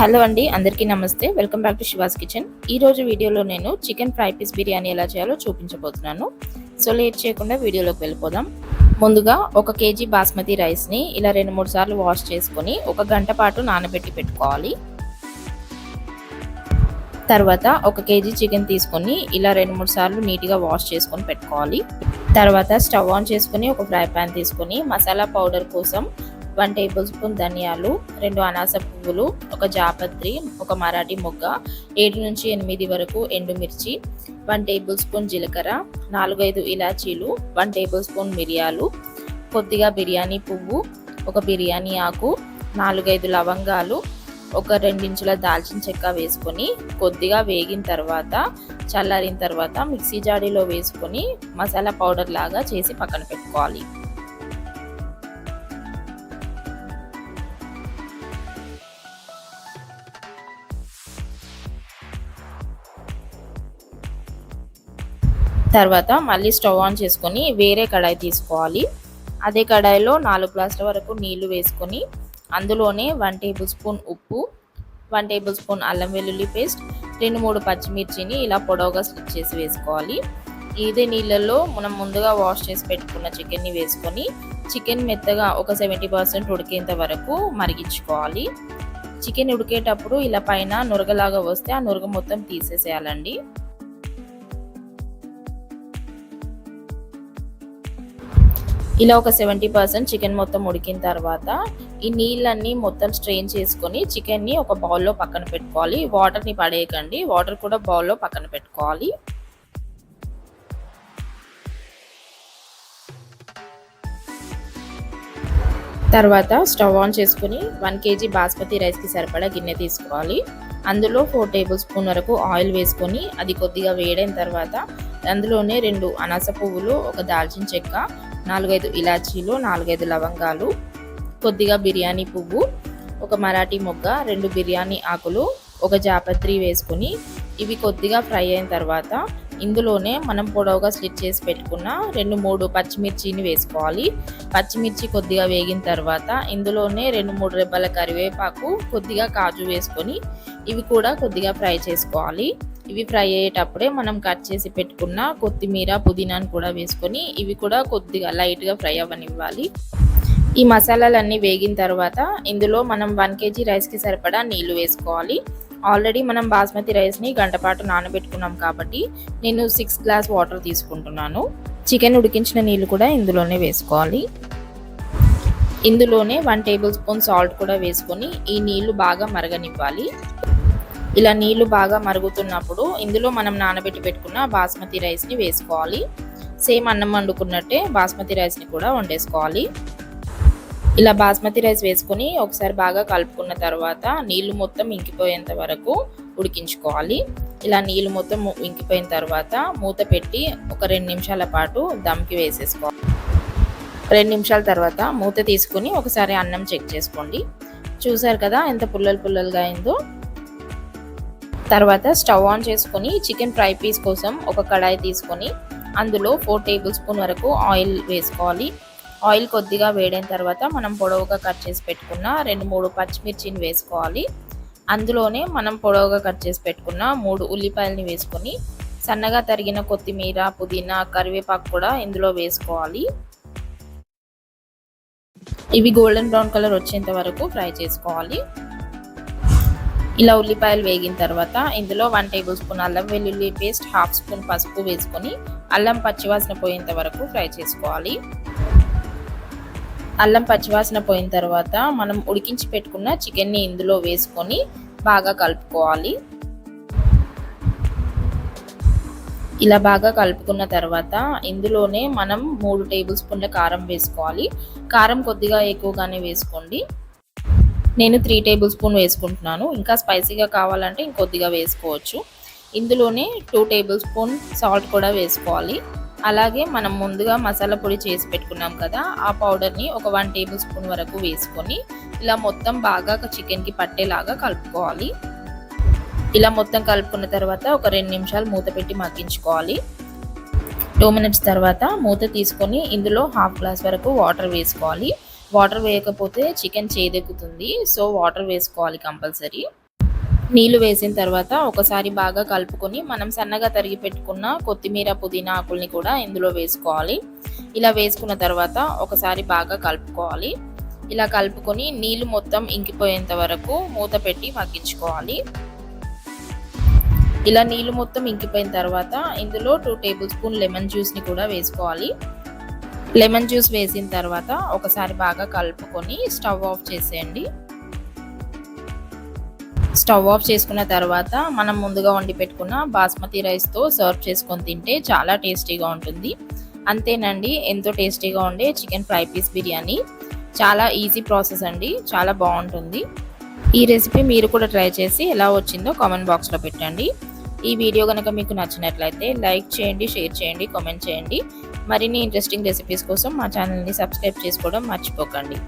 Hello అండి, అందరికీ నమస్తే. Welcome back to she was kitchen. ఈరోజు వీడియోలో నేను చికెన్ ఫ్రై పీస్ బిర్యానీ ఎలా చేయాలో చూపించబోతున్నాను. సో లేట్ చేయకుండా వీడియోలోకి వెళ్ళిపోదాం. ముందుగా 1 కేజీ బాస్మతి రైస్ని ఇలా 2-3 సార్లు వాష్ చేసుకొని 1 గంట పాటు నానబెట్టి పెట్టుకోవాలి. తర్వాత 1 కేజీ చికెన్ తీసుకొని ఇలా 2-3 సార్లు నీట్గా వాష్ చేసుకొని పెట్టుకోవాలి. తర్వాత స్టవ్ ఆన్ చేసుకొని ఒక ఫ్రై ప్యాన్ తీసుకొని మసాలా పౌడర్ కోసం 1 టేబుల్ స్పూన్ ధనియాలు, 2 అనాస పువ్వులు, 1 జాపత్రి, 1 మరాఠీ మొగ్గ, 7 నుంచి 8 వరకు ఎండుమిర్చి, 1 టేబుల్ స్పూన్ జీలకర్ర, 4-5 ఇలాచీలు, 1 టేబుల్ స్పూన్ మిరియాలు, కొద్దిగా బిర్యానీ పువ్వు, 1 బిర్యానీ ఆకు, 4-5 లవంగాలు, 2 ఇంచుల దాల్చిన చెక్క వేసుకొని కొద్దిగా వేగిన తర్వాత చల్లారిన తర్వాత మిక్సీ జాడీలో వేసుకొని మసాలా పౌడర్ లాగా చేసి పక్కన పెట్టుకోవాలి. తర్వాత మళ్ళీ స్టవ్ ఆన్ చేసుకొని వేరే కడాయి తీసుకోవాలి. అదే కడాయిలో 4 గ్లాసుల వరకు నీళ్లు వేసుకొని అందులోనే 1 టేబుల్ స్పూన్ ఉప్పు, 1 టేబుల్ స్పూన్ అల్లం వెల్లుల్లి పేస్ట్, 2-3 పచ్చిమిర్చిని ఇలా పొడవుగా స్లిట్ చేసి వేసుకోవాలి. ఇదే నీళ్ళల్లో మనం ముందుగా వాష్ చేసి పెట్టుకున్న చికెన్ని వేసుకొని చికెన్ మెత్తగా ఒక 70% ఉడికేంత వరకు మరిగించుకోవాలి. చికెన్ ఉడికేటప్పుడు ఇలా పైన నురగలాగా వస్తే ఆ నురగ మొత్తం తీసేసేయాలండి. ఇలా ఒక 70% చికెన్ మొత్తం ఉడికిన తర్వాత ఈ నీళ్ళన్నీ మొత్తం స్ట్రెయిన్ చేసుకొని చికెన్ని ఒక బౌల్లో పక్కన పెట్టుకోవాలి. వాటర్ని పడేయకండి, వాటర్ కూడా బౌల్లో పక్కన పెట్టుకోవాలి. తర్వాత స్టవ్ ఆన్ చేసుకుని 1 కేజీ బాస్మతి రైస్కి సరిపడా గిన్నె తీసుకోవాలి. అందులో 4 టేబుల్ స్పూన్ వరకు ఆయిల్ వేసుకొని అది కొద్దిగా వేడైన తర్వాత అందులోనే 2 అనాస పువ్వులు, 1 దాల్చిన చెక్క, 4-5 ఇలాచీలు, 4-5 లవంగాలు, కొద్దిగా బిర్యానీ పువ్వు, 1 మరాఠీ మొగ్గ, 2 బిర్యానీ ఆకులు, 1 జాపత్రి వేసుకుని ఇవి కొద్దిగా ఫ్రై అయిన తర్వాత ఇందులోనే మనం పొడవుగా స్లిట్ చేసి పెట్టుకున్న 2-3 పచ్చిమిర్చిని వేసుకోవాలి. పచ్చిమిర్చి కొద్దిగా వేగిన తర్వాత ఇందులోనే 2-3 రెబ్బల కరివేపాకు, కొద్దిగా కాజు వేసుకొని ఇవి కూడా కొద్దిగా ఫ్రై చేసుకోవాలి. ఇవి ఫ్రై అయ్యేటప్పుడే మనం కట్ చేసి పెట్టుకున్న కొత్తిమీర, పుదీనాను కూడా వేసుకొని ఇవి కూడా కొద్దిగా లైట్గా ఫ్రై అవ్వనివ్వాలి. ఈ మసాలాలన్నీ వేగిన తర్వాత ఇందులో మనం 1 కేజీ రైస్కి సరిపడా నీళ్లు వేసుకోవాలి. ఆల్రెడీ మనం బాస్మతి రైస్ని గంట పాటు నానబెట్టుకున్నాం కాబట్టి నేను 6 గ్లాస్ వాటర్ తీసుకుంటున్నాను. చికెన్ ఉడికించిన నీళ్లు కూడా ఇందులోనే వేసుకోవాలి. ఇందులోనే 1 టేబుల్ స్పూన్ సాల్ట్ కూడా వేసుకొని ఈ నీళ్లు బాగా మరగనివ్వాలి. ఇలా నీళ్లు బాగా మరుగుతున్నప్పుడు ఇందులో మనం నానబెట్టి పెట్టుకున్న బాస్మతి రైస్ని వేసుకోవాలి. సేమ్ అన్నం వండుకున్నట్టే బాస్మతి రైస్ని కూడా వండేసుకోవాలి. ఇలా బాస్మతి రైస్ వేసుకొని ఒకసారి బాగా కలుపుకున్న తర్వాత నీళ్లు మొత్తం ఇంకిపోయేంత వరకు ఉడికించుకోవాలి. ఇలా నీళ్లు మొత్తం ఇంకిపోయిన తర్వాత మూత పెట్టి ఒక 2 నిమిషాల పాటు దమ్కి వేసేసుకోవాలి. 2 నిమిషాల తర్వాత మూత తీసుకుని ఒకసారి అన్నం చెక్ చేసుకోండి. చూసారు కదా ఎంత పుల్లలుగా అయిందో. తర్వాత స్టవ్ ఆన్ చేసుకొని చికెన్ ఫ్రై పీస్ కోసం ఒక కడాయి తీసుకొని అందులో 4 టేబుల్ స్పూన్ వరకు ఆయిల్ వేసుకోవాలి. ఆయిల్ కొద్దిగా వేడైన తర్వాత మనం పొడవుగా కట్ చేసి పెట్టుకున్న 2-3 పచ్చిమిర్చిని వేసుకోవాలి. అందులోనే మనం పొడవుగా కట్ చేసి పెట్టుకున్న 3 ఉల్లిపాయలని వేసుకొని సన్నగా తరిగిన కొత్తిమీర, పుదీనా, కరివేపాకు కూడా ఇందులో వేసుకోవాలి. ఇవి గోల్డెన్ బ్రౌన్ కలర్ వచ్చేంత వరకు ఫ్రై చేసుకోవాలి. ఇలా ఉల్లిపాయలు వేగిన తర్వాత ఇందులో 1 టేబుల్ స్పూన్ అల్లం వెల్లుల్లి పేస్ట్, 1/2 స్పూన్ పసుపు వేసుకొని అల్లం పచ్చివాసన పోయేంత వరకు ఫ్రై చేసుకోవాలి. అల్లం పచ్చివాసన పోయిన తర్వాత మనం ఉడికించి పెట్టుకున్న చికెన్ని ఇందులో వేసుకొని బాగా కలుపుకోవాలి. ఇలా బాగా కలుపుకున్న తర్వాత ఇందులోనే మనం 3 టేబుల్ స్పూన్ల కారం వేసుకోవాలి. కారం కొద్దిగా ఎక్కువగానే వేసుకోండి. నేను 3 టేబుల్ స్పూన్ వేసుకుంటున్నాను. ఇంకా స్పైసీగా కావాలంటే ఇంకొద్దిగా వేసుకోవచ్చు. ఇందులోనే 2 టేబుల్ స్పూన్ సాల్ట్ కూడా వేసుకోవాలి. అలాగే మనం ముందుగా మసాలా పొడి చేసి పెట్టుకున్నాం కదా, ఆ పౌడర్ని ఒక 1 టేబుల్ స్పూన్ వరకు వేసుకొని ఇలా మొత్తం బాగా చికెన్కి పట్టేలాగా కలుపుకోవాలి. ఇలా మొత్తం కలుపుకున్న తర్వాత ఒక 2 నిమిషాలు మూత పెట్టి మగ్గించుకోవాలి. 2 మినిట్స్ తర్వాత మూత తీసుకొని ఇందులో 1/2 గ్లాస్ వరకు వాటర్ వేసుకోవాలి. వాటర్ వేయకపోతే చికెన్ చేదెక్కుతుంది, సో వాటర్ వేసుకోవాలి కంపల్సరీ. నీళ్లు వేసిన తర్వాత ఒకసారి బాగా కలుపుకొని మనం సన్నగా తరిగి పెట్టుకున్న కొత్తిమీర పుదీనా ఆకుల్ని కూడా ఇందులో వేసుకోవాలి. ఇలా వేసుకున్న తర్వాత ఒకసారి బాగా కలుపుకోవాలి. ఇలా కలుపుకొని నీళ్లు మొత్తం ఇంకిపోయేంత వరకు మూత పెట్టి మగ్గించుకోవాలి. ఇలా నీళ్లు మొత్తం ఇంకిపోయిన తర్వాత ఇందులో 2 టేబుల్ స్పూన్ లెమన్ జ్యూస్ని కూడా వేసుకోవాలి. లెమన్ జ్యూస్ వేసిన తర్వాత ఒకసారి బాగా కలుపుకొని స్టవ్ ఆఫ్ చేసేయండి. స్టవ్ ఆఫ్ చేసుకున్న తర్వాత మనం ముందుగా వండి పెట్టుకున్న బాస్మతి రైస్తో సర్వ్ చేసుకొని తింటే చాలా టేస్టీగా ఉంటుంది. అంతేనండి, ఎంతో టేస్టీగా ఉండే చికెన్ ఫ్రై పీస్ బిర్యానీ. చాలా ఈజీ ప్రాసెస్ అండి, చాలా బాగుంటుంది. ఈ రెసిపీ మీరు కూడా ట్రై చేసి ఎలా వచ్చిందో కామెంట్ బాక్స్లో పెట్టండి. ఈ వీడియో కనుక మీకు నచ్చినట్లయితే లైక్ చేయండి, షేర్ చేయండి, కామెంట్ చేయండి. మరిన్ని ఇంట్రెస్టింగ్ రెసిపీస్ కోసం మా ఛానల్ని సబ్స్క్రైబ్ చేసుకోవడం మర్చిపోకండి.